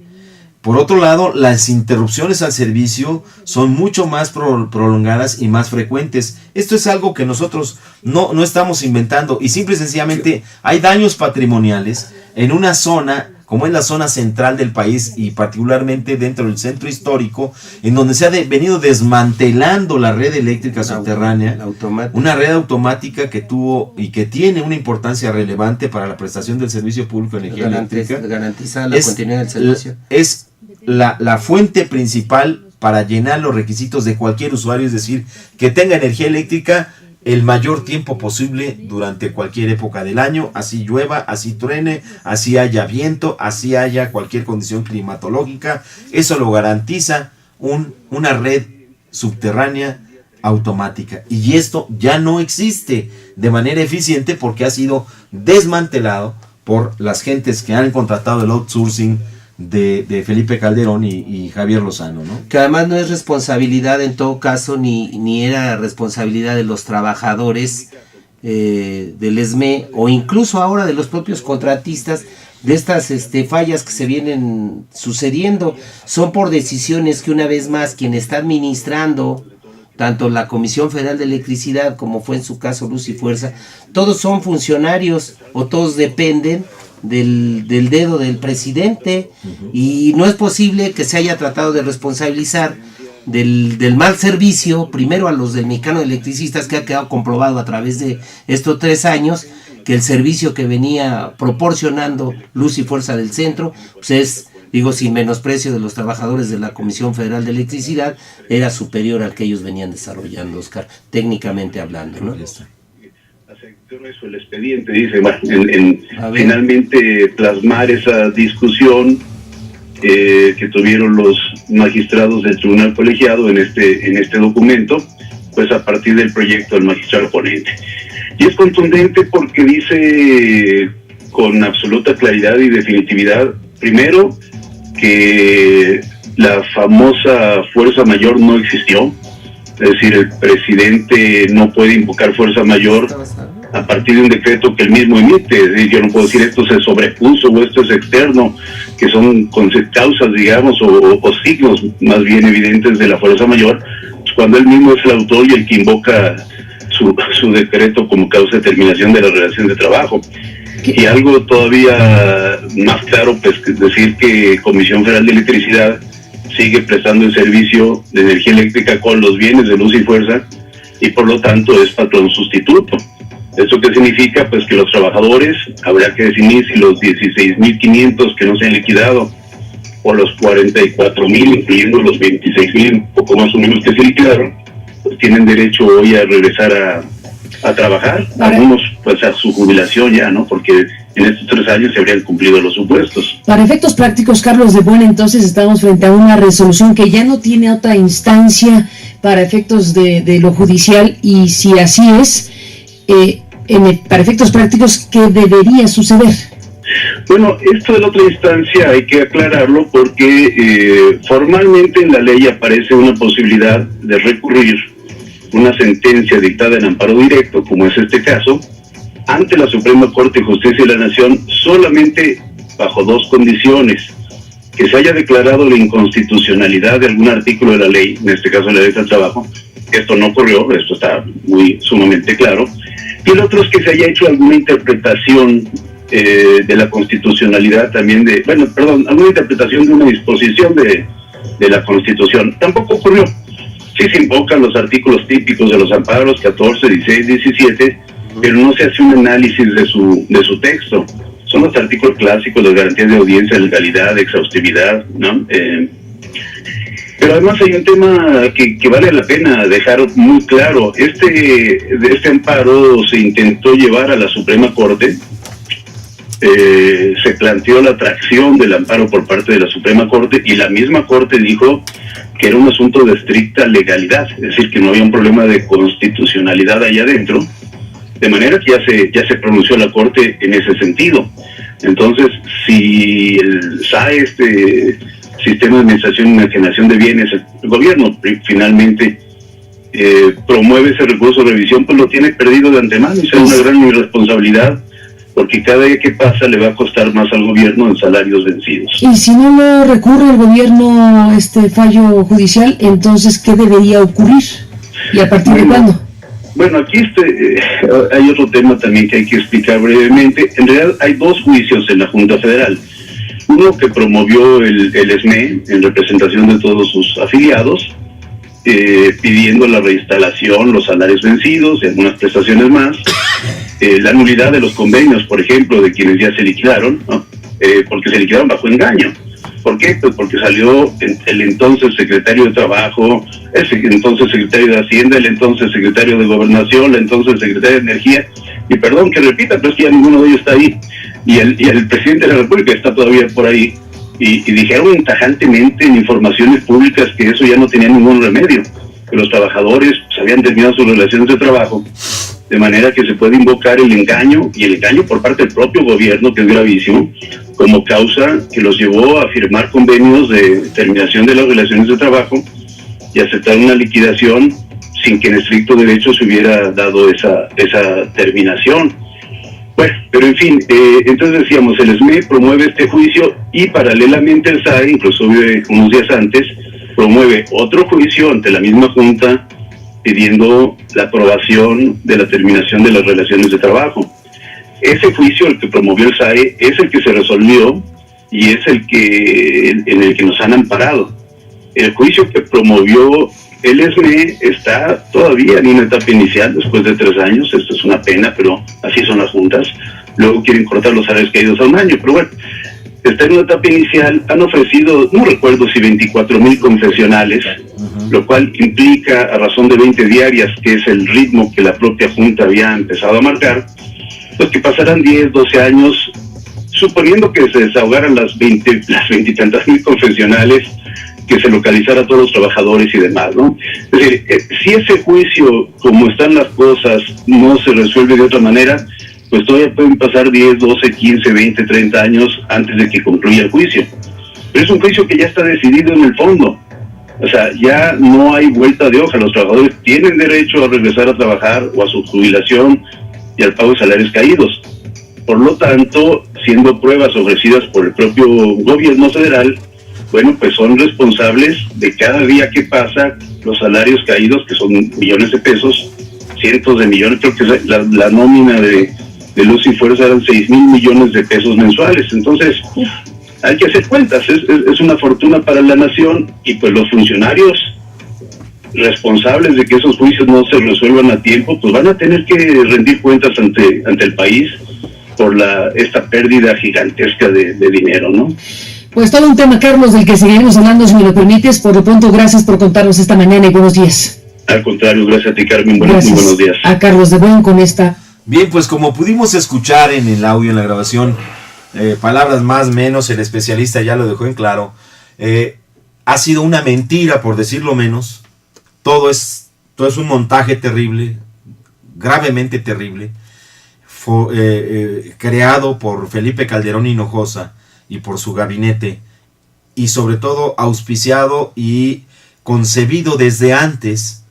Por otro lado, las interrupciones al servicio son mucho más prolongadas y más frecuentes. Esto es algo que nosotros no estamos inventando, y simple y sencillamente hay daños patrimoniales en una zona como es la zona central del país y particularmente dentro del centro histórico, en donde se ha venido desmantelando la red eléctrica subterránea, una red automática que tuvo y que tiene una importancia relevante para la prestación del servicio público de energía eléctrica. Garantiza la continuidad del servicio. Es la fuente principal para llenar los requisitos de cualquier usuario, es decir, que tenga energía eléctrica el mayor tiempo posible durante cualquier época del año, así llueva, así truene, así haya viento, así haya cualquier condición climatológica. Eso lo garantiza una red subterránea automática, y esto ya no existe de manera eficiente porque ha sido desmantelado por las gentes que han contratado el outsourcing de Felipe Calderón y Javier Lozano, ¿no? Que además no es responsabilidad en todo caso, ni era responsabilidad de los trabajadores del ESME, o incluso ahora de los propios contratistas, de estas fallas que se vienen sucediendo. Son por decisiones que, una vez más, quien está administrando tanto la Comisión Federal de Electricidad como fue en su caso Luz y Fuerza, todos son funcionarios o todos dependen del dedo del presidente, y no es posible que se haya tratado de responsabilizar del mal servicio primero a los del Mexicano de Electricistas, que ha quedado comprobado a través de estos 3 años que el servicio que venía proporcionando Luz y Fuerza del Centro, pues es, digo sin menosprecio de los trabajadores de la Comisión Federal de Electricidad, era superior al que ellos venían desarrollando, Oscar, técnicamente hablando, ¿no? Eso, el expediente dice, bueno, finalmente plasmar esa discusión que tuvieron los magistrados del tribunal colegiado en este documento, pues a partir del proyecto del magistrado ponente. Y es contundente porque dice con absoluta claridad y definitividad, primero, que la famosa fuerza mayor no existió, es decir, el presidente no puede invocar fuerza mayor a partir de un decreto que él mismo emite. Es decir, yo no puedo decir esto se sobrepuso o esto es externo, que son causas, digamos, o signos más bien evidentes de la fuerza mayor, pues cuando él mismo es el autor y el que invoca su decreto como causa de terminación de la relación de trabajo. Y algo todavía más claro, pues, es decir que Comisión Federal de Electricidad sigue prestando el servicio de energía eléctrica con los bienes de Luz y Fuerza, y por lo tanto es patrón sustituto. ¿Esto qué significa? Pues que los trabajadores habrá que definir si los 16.500 que no se han liquidado o los 44.000, incluyendo los 26.000, poco más o menos, que se liquidaron, pues tienen derecho hoy a regresar a trabajar. Algunos pues a su jubilación ya, ¿no? Porque en estos 3 años se habrían cumplido los supuestos. Para efectos prácticos, Carlos de Buen, entonces estamos frente a una resolución que ya no tiene otra instancia para efectos de lo judicial, y si así es, para efectos prácticos, ¿qué debería suceder? Bueno, esto de la otra instancia hay que aclararlo porque formalmente en la ley aparece una posibilidad de recurrir una sentencia dictada en amparo directo, como es este caso, ante la Suprema Corte de Justicia de la Nación, solamente bajo 2 condiciones: que se haya declarado la inconstitucionalidad de algún artículo de la ley, en este caso la ley del trabajo. Esto no ocurrió, esto está sumamente claro, Y el otro es que se haya hecho alguna interpretación de la constitucionalidad también alguna interpretación de una disposición de la Constitución. Tampoco ocurrió. Sí se invocan los artículos típicos de los amparos 14, 16, 17, pero no se hace un análisis de su texto. Son los artículos clásicos, las garantías de audiencia, de legalidad, de exhaustividad, ¿no? Pero además hay un tema que vale la pena dejar muy claro. Este amparo se intentó llevar a la Suprema Corte. Se planteó la atracción del amparo por parte de la Suprema Corte y la misma Corte dijo que era un asunto de estricta legalidad, es decir, que no había un problema de constitucionalidad ahí adentro, de manera que ya se pronunció la Corte en ese sentido. Entonces, si el SAE, Sistema de Administración y Enajenación de Bienes, el gobierno finalmente promueve ese recurso de revisión, pues lo tiene perdido de antemano y será una gran irresponsabilidad, porque cada día que pasa le va a costar más al gobierno en salarios vencidos. Y si no lo recurre el gobierno este fallo judicial, entonces ¿qué debería ocurrir? ¿Y a partir de cuándo? Bueno, aquí hay otro tema también que hay que explicar brevemente. En realidad hay dos juicios en la Junta Federal. Uno que promovió el SME en representación de todos sus afiliados, pidiendo la reinstalación, los salarios vencidos y algunas prestaciones más, la nulidad de los convenios, por ejemplo, de quienes ya se liquidaron, ¿no? Porque se liquidaron bajo engaño. ¿Por qué? Pues porque salió el entonces secretario de Trabajo, el entonces secretario de Hacienda, el entonces secretario de Gobernación, el entonces secretario de Energía, y perdón que repita, pero es que ya ninguno de ellos está ahí, y el presidente de la República está todavía por ahí, y dijeron tajantemente en informaciones públicas que eso ya no tenía ningún remedio, que los trabajadores pues, habían terminado sus relaciones de trabajo, de manera que se puede invocar el engaño, y el engaño por parte del propio gobierno, que es gravísimo, como causa que los llevó a firmar convenios de terminación de las relaciones de trabajo y aceptar una liquidación sin que en estricto derecho se hubiera dado esa terminación. Bueno, pero en fin, entonces decíamos, el SME promueve este juicio y paralelamente el SAE, inclusive unos días antes, promueve otro juicio ante la misma Junta pidiendo la aprobación de la terminación de las relaciones de trabajo. Ese juicio, el que promovió el SAE, es el que se resolvió y es en el que nos han amparado. El juicio que promovió el SME está todavía en una etapa inicial, después de 3 años. Esto es una pena, pero así son las juntas. Luego quieren cortar los salarios caídos a 1 año, pero bueno, está en una etapa inicial. Han ofrecido, no recuerdo si 24,000 confesionales, lo cual implica a razón de 20 diarias, que es el ritmo que la propia Junta había empezado a marcar, pues que pasarán 10, 12 años, suponiendo que se desahogaran las 20 y tantas mil confesionales, que se localizara a todos los trabajadores y demás, ¿no? Es decir, si ese juicio, como están las cosas, no se resuelve de otra manera, pues todavía pueden pasar 10, 12, 15, 20, 30 años antes de que concluya el juicio. Pero es un juicio que ya está decidido en el fondo. O sea, ya no hay vuelta de hoja. Los trabajadores tienen derecho a regresar a trabajar o a su jubilación y al pago de salarios caídos. Por lo tanto, siendo pruebas ofrecidas por el propio gobierno federal, bueno, pues son responsables de cada día que pasa los salarios caídos, que son millones de pesos, cientos de millones. Creo que la nómina de Luz y Fuerza eran 6,000 millones de pesos mensuales. Entonces, hay que hacer cuentas, es una fortuna para la nación, y pues los funcionarios responsables de que esos juicios no se resuelvan a tiempo, pues van a tener que rendir cuentas ante el país por esta pérdida gigantesca de dinero, ¿no? Pues todo un tema, Carlos, del que seguiremos hablando, si me lo permites. Por lo pronto, gracias por contarnos esta mañana y buenos días. Al contrario, gracias a ti, Carmen. Muy buenos días. A Carlos de Buen con esta. Bien, pues como pudimos escuchar en el audio, en la grabación, palabras más menos, el especialista ya lo dejó en claro, ha sido una mentira, por decirlo menos. Todo es un montaje terrible, gravemente terrible, creado por Felipe Calderón Hinojosa y por su gabinete, y sobre todo auspiciado y concebido desde antes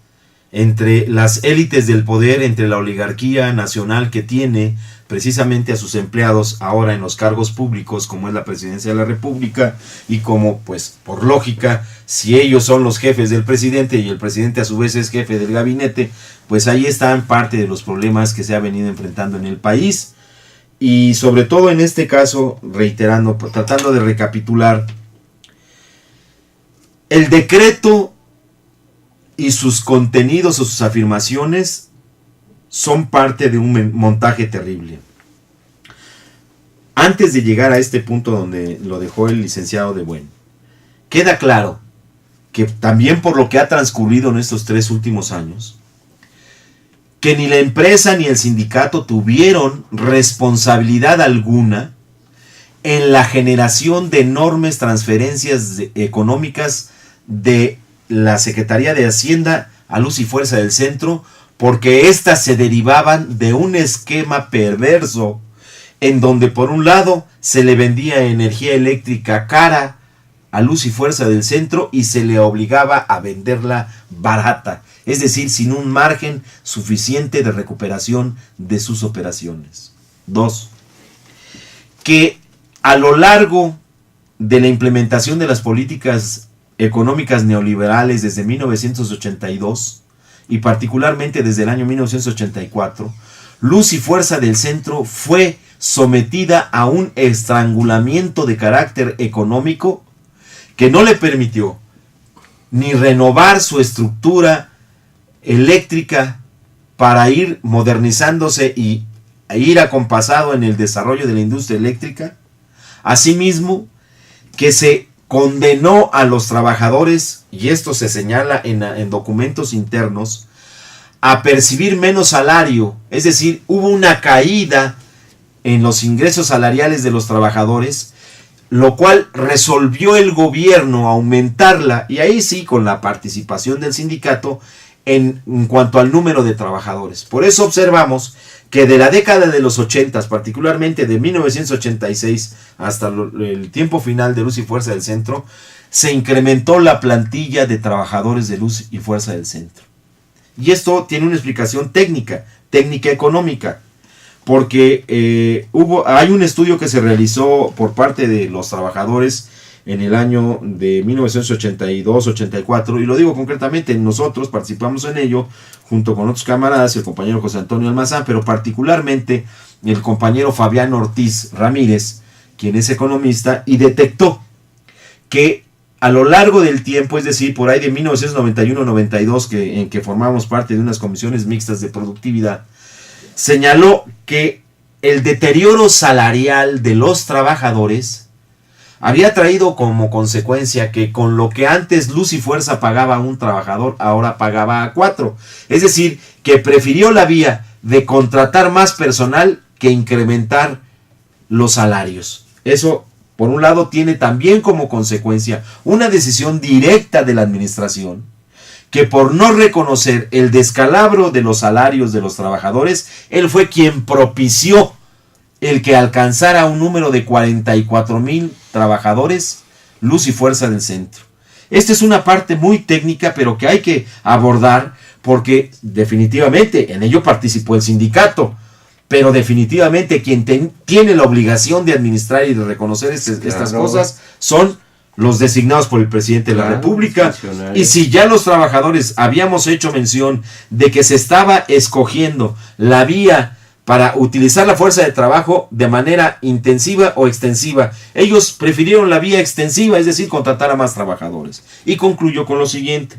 entre las élites del poder, entre la oligarquía nacional que tiene precisamente a sus empleados ahora en los cargos públicos, como es la presidencia de la República, y como, pues, por lógica, si ellos son los jefes del presidente y el presidente a su vez es jefe del gabinete, pues ahí están parte de los problemas que se ha venido enfrentando en el país. Y sobre todo en este caso, reiterando, tratando de recapitular, el decreto y sus contenidos o sus afirmaciones son parte de un montaje terrible. Antes de llegar a este punto donde lo dejó el licenciado de Buen, queda claro que también por lo que ha transcurrido en estos 3 últimos años, que ni la empresa ni el sindicato tuvieron responsabilidad alguna en la generación de enormes transferencias económicas de la Secretaría de Hacienda a Luz y Fuerza del Centro, porque éstas se derivaban de un esquema perverso en donde por un lado se le vendía energía eléctrica cara a Luz y Fuerza del Centro y se le obligaba a venderla barata, es decir, sin un margen suficiente de recuperación de sus operaciones. 2. Que a lo largo de la implementación de las políticas económicas neoliberales desde 1982 y particularmente desde el año 1984, Luz y Fuerza del Centro fue sometida a un estrangulamiento de carácter económico que no le permitió ni renovar su estructura eléctrica para ir modernizándose y ir acompasado en el desarrollo de la industria eléctrica. Asimismo, que se condenó a los trabajadores, y esto se señala en documentos internos, a percibir menos salario, es decir, hubo una caída en los ingresos salariales de los trabajadores, lo cual resolvió el gobierno aumentarla, y ahí sí con la participación del sindicato en cuanto al número de trabajadores. Por eso observamos que de la década de los 80, particularmente de 1986 hasta el tiempo final de Luz y Fuerza del Centro, se incrementó la plantilla de trabajadores de Luz y Fuerza del Centro. Y esto tiene una explicación técnica económica, porque hay un estudio que se realizó por parte de los trabajadores en el año de 1982-84, y lo digo concretamente, nosotros participamos en ello junto con otros camaradas, el compañero José Antonio Almazán, pero particularmente el compañero Fabián Ortiz Ramírez, quien es economista, y detectó que a lo largo del tiempo, es decir, por ahí de 1991-92, en que formamos parte de unas comisiones mixtas de productividad, señaló que el deterioro salarial de los trabajadores había traído como consecuencia que con lo que antes Luz y Fuerza pagaba a un trabajador, ahora pagaba a 4. Es decir, que prefirió la vía de contratar más personal que incrementar los salarios. Eso, por un lado, tiene también como consecuencia una decisión directa de la administración, que por no reconocer el descalabro de los salarios de los trabajadores, él fue quien propició el que alcanzara un número de 44,000 trabajadores Luz y Fuerza del Centro. Esta es una parte muy técnica, pero que hay que abordar, porque definitivamente en ello participó el sindicato, pero definitivamente quien tiene la obligación de administrar y de reconocer estas cosas son los designados por el presidente de la República. Y si ya los trabajadores habíamos hecho mención de que se estaba escogiendo la vía para utilizar la fuerza de trabajo de manera intensiva o extensiva, ellos prefirieron la vía extensiva, es decir, contratar a más trabajadores. Y concluyó con lo siguiente: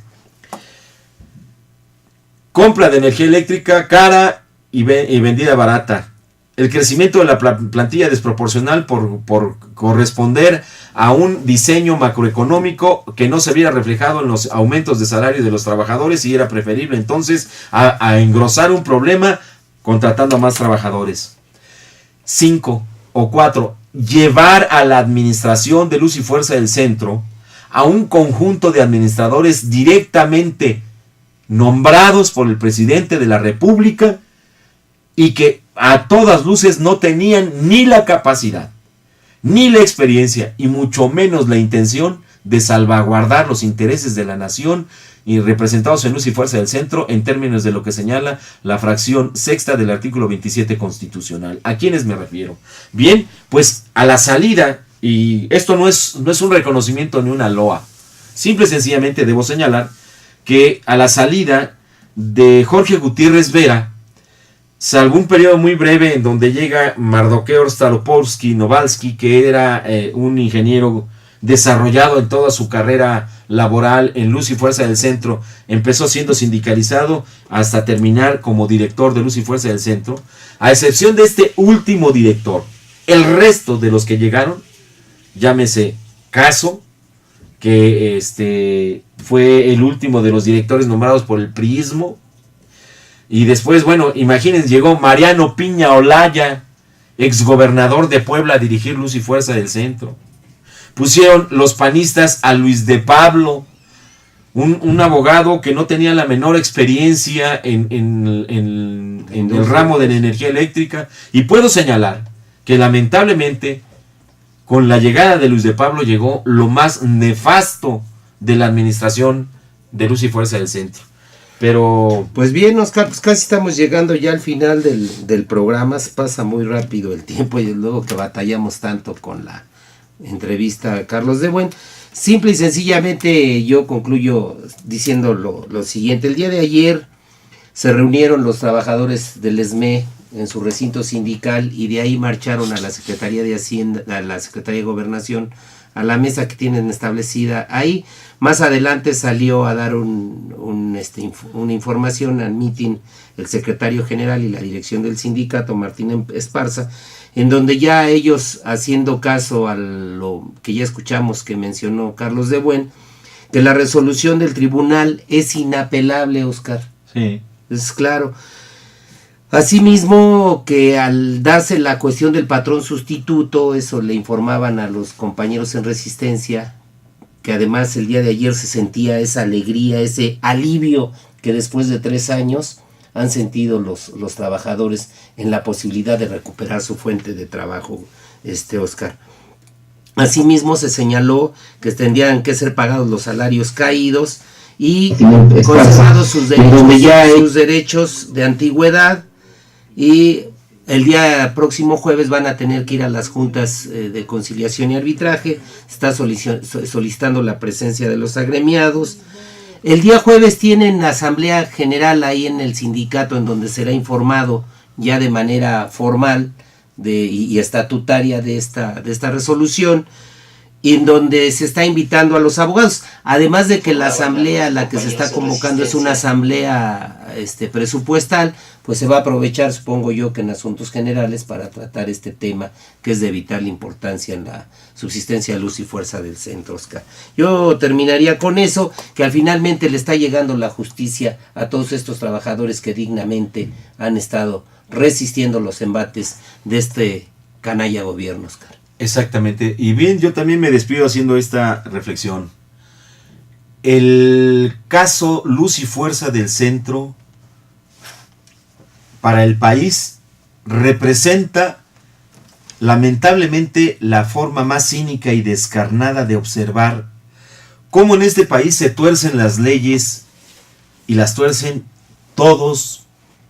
compra de energía eléctrica cara y vendida barata. El crecimiento de la plantilla desproporcional por corresponder a un diseño macroeconómico que no se viera reflejado en los aumentos de salario de los trabajadores, y era preferible entonces a engrosar un problema contratando a más trabajadores. 5 o 4. Llevar a la administración de Luz y Fuerza del Centro a un conjunto de administradores directamente nombrados por el presidente de la República y que a todas luces no tenían ni la capacidad, ni la experiencia, y mucho menos la intención de salvaguardar los intereses de la nación y representados en luz y fuerza del centro en términos de lo que señala la fracción sexta del artículo 27 constitucional. ¿A quiénes me refiero? Bien, pues a la salida, y esto no es un reconocimiento ni una loa, simple y sencillamente debo señalar que a la salida de Jorge Gutiérrez Vera, salvo un periodo muy breve en donde llega Mardoqueo Staropolsky Novalsky, que era un ingeniero desarrollado en toda su carrera laboral en Luz y Fuerza del Centro, empezó siendo sindicalizado hasta terminar como director de Luz y Fuerza del Centro. A excepción de este último director, el resto de los que llegaron, llámese Caso, que fue el último de los directores nombrados por el priismo, y después, bueno, imagínense, llegó Mariano Piña Olaya, exgobernador de Puebla, a dirigir Luz y Fuerza del Centro. Pusieron los panistas a Luis de Pablo, un abogado que no tenía la menor experiencia en el ramo de la energía eléctrica, y puedo señalar que lamentablemente con la llegada de Luis de Pablo llegó lo más nefasto de la administración de Luz y Fuerza del Centro. Pero pues bien, Oscar, pues casi estamos llegando ya al final del programa. Se pasa muy rápido el tiempo, y luego que batallamos tanto con la entrevista a Carlos de Buen. Simple y sencillamente yo concluyo diciendo lo siguiente. El día de ayer se reunieron los trabajadores del ESME en su recinto sindical, y de ahí marcharon a la Secretaría de Hacienda, a la Secretaría de Gobernación, a la mesa que tienen establecida ahí. Más adelante salió a dar una información al meeting el secretario general y la dirección del sindicato, Martín Esparza, en donde ya ellos, haciendo caso a lo que ya escuchamos que mencionó Carlos de Buen, que la resolución del tribunal es inapelable, Oscar. sí, Es claro. Asimismo, que al darse la cuestión del patrón sustituto, eso le informaban a los compañeros en Resistencia, que además el día de ayer se sentía esa alegría, ese alivio que después de 3 años han sentido los trabajadores en la posibilidad de recuperar su fuente de trabajo, Oscar. Asimismo se señaló que tendrían que ser pagados los salarios caídos y conservados sus derechos de antigüedad, y el día próximo jueves van a tener que ir a las juntas de conciliación y arbitraje. Está solicitando la presencia de los agremiados. El día jueves tienen asamblea general ahí en el sindicato, en donde será informado ya de manera formal y estatutaria de esta resolución, y en donde se está invitando a los abogados, además de que la asamblea a la que se está convocando es una asamblea presupuestal, pues se va a aprovechar, supongo yo, que en asuntos generales para tratar este tema que es de vital importancia en la subsistencia de Luz y Fuerza del Centro, Oscar. Yo terminaría con eso, que al finalmente le está llegando la justicia a todos estos trabajadores que dignamente han estado resistiendo los embates de este canalla gobierno, Oscar. exactamente. Y bien, yo también me despido haciendo esta reflexión. El caso Luz y Fuerza del Centro para el país representa lamentablemente la forma más cínica y descarnada de observar cómo en este país se tuercen las leyes, y las tuercen todos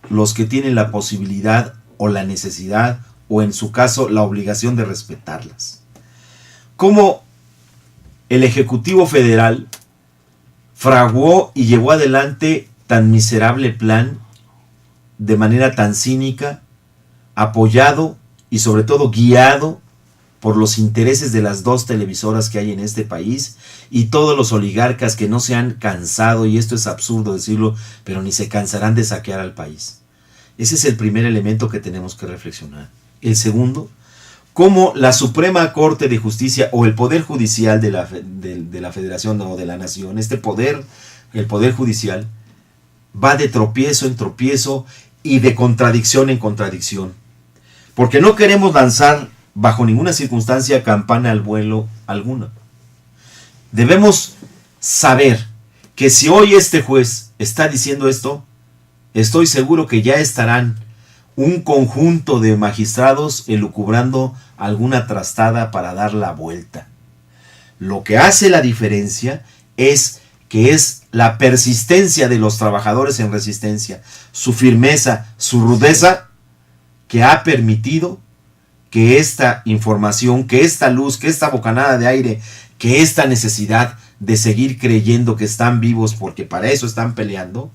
los que tienen la posibilidad o la necesidad, o en su caso la obligación de respetarlas. Cómo el Ejecutivo Federal fraguó y llevó adelante tan miserable plan de manera tan cínica, apoyado y sobre todo guiado por los intereses de las 2 televisoras que hay en este país, y todos los oligarcas que no se han cansado, y esto es absurdo decirlo, pero ni se cansarán de saquear al país. Ese es el primer elemento que tenemos que reflexionar. El segundo, cómo la Suprema Corte de Justicia o el Poder Judicial de la Federación o de la Nación, el Poder Judicial, va de tropiezo en tropiezo y de contradicción en contradicción. Porque no queremos lanzar bajo ninguna circunstancia campana al vuelo alguna. Debemos saber que si hoy este juez está diciendo esto, estoy seguro que ya estarán un conjunto de magistrados elucubrando alguna trastada para dar la vuelta. Lo que hace la diferencia es que es la persistencia de los trabajadores en resistencia, su firmeza, su rudeza, que ha permitido que esta información, que esta luz, que esta bocanada de aire, que esta necesidad de seguir creyendo que están vivos porque para eso están peleando,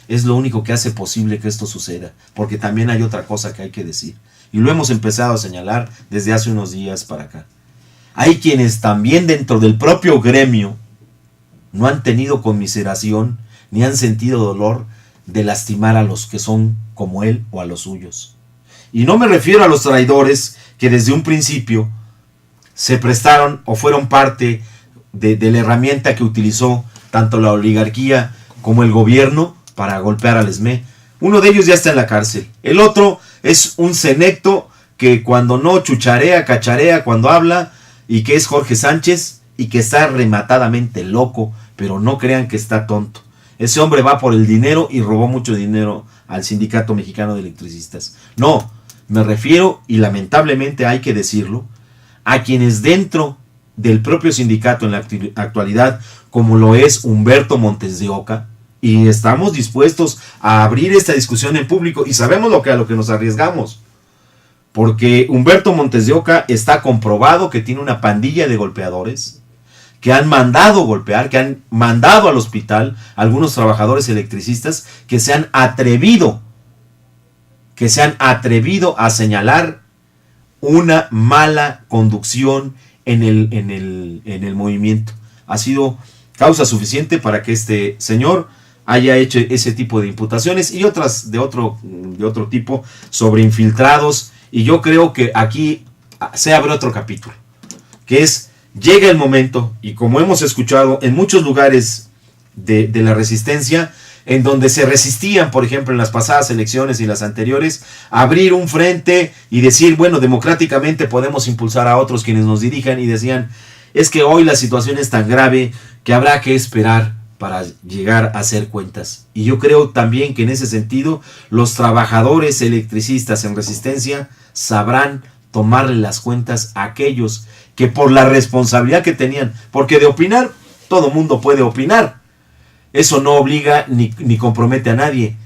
es lo único que hace posible que esto suceda. Porque también hay otra cosa que hay que decir, y lo hemos empezado a señalar desde hace unos días para acá. Hay quienes también dentro del propio gremio no han tenido conmiseración ni han sentido dolor de lastimar a los que son como él o a los suyos. Y no me refiero a los traidores que desde un principio se prestaron o fueron parte de la herramienta que utilizó tanto la oligarquía como el gobierno para golpear al ESME. Uno de ellos ya está en la cárcel. El otro es un senecto que cuando no chucharea, cacharea cuando habla, y que es Jorge Sánchez, y que está rematadamente loco, pero no crean que está tonto. Ese hombre va por el dinero y robó mucho dinero al Sindicato Mexicano de Electricistas. No, me refiero, y lamentablemente hay que decirlo, a quienes dentro del propio sindicato en la actualidad, como lo es Humberto Montes de Oca, y estamos dispuestos a abrir esta discusión en público, y sabemos a lo que nos arriesgamos, porque Humberto Montes de Oca está comprobado que tiene una pandilla de golpeadores, que han mandado golpear, que han mandado al hospital a algunos trabajadores electricistas que se han atrevido a señalar una mala conducción en el movimiento. Ha sido causa suficiente para que este señor haya hecho ese tipo de imputaciones y otras de otro tipo sobre infiltrados. Y yo creo que aquí se abre otro capítulo, que es, llega el momento, y como hemos escuchado en muchos lugares de la resistencia, en donde se resistían, por ejemplo, en las pasadas elecciones y las anteriores, abrir un frente y decir, bueno, democráticamente podemos impulsar a otros quienes nos dirijan, y decían, es que hoy la situación es tan grave que habrá que esperar para llegar a hacer cuentas. Y yo creo también que en ese sentido, los trabajadores electricistas en resistencia sabrán tomarle las cuentas a aquellos que por la responsabilidad que tenían, porque de opinar, todo mundo puede opinar, eso no obliga ni compromete a nadie,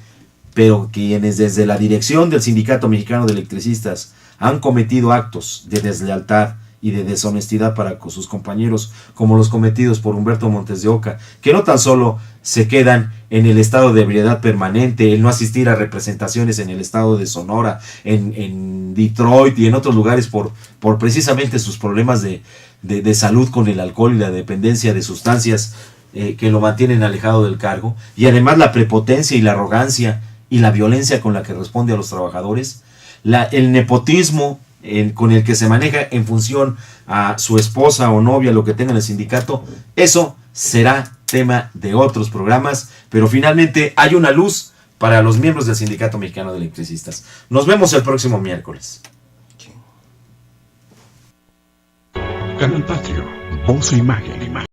pero quienes desde la dirección del Sindicato Mexicano de Electricistas han cometido actos de deslealtad y de deshonestidad para con sus compañeros, como los cometidos por Humberto Montes de Oca, que no tan solo se quedan en el estado de ebriedad permanente, el no asistir a representaciones en el estado de Sonora, en Detroit y en otros lugares por precisamente sus problemas de salud con el alcohol y la dependencia de sustancias que lo mantienen alejado del cargo, y además la prepotencia y la arrogancia y la violencia con la que responde a los trabajadores, el nepotismo con el que se maneja en función a su esposa o novia, lo que tenga en el sindicato, eso será tema de otros programas, pero finalmente hay una luz para los miembros del Sindicato Mexicano de Electricistas. Nos vemos el próximo miércoles. Canal Patrio, voz e imagen.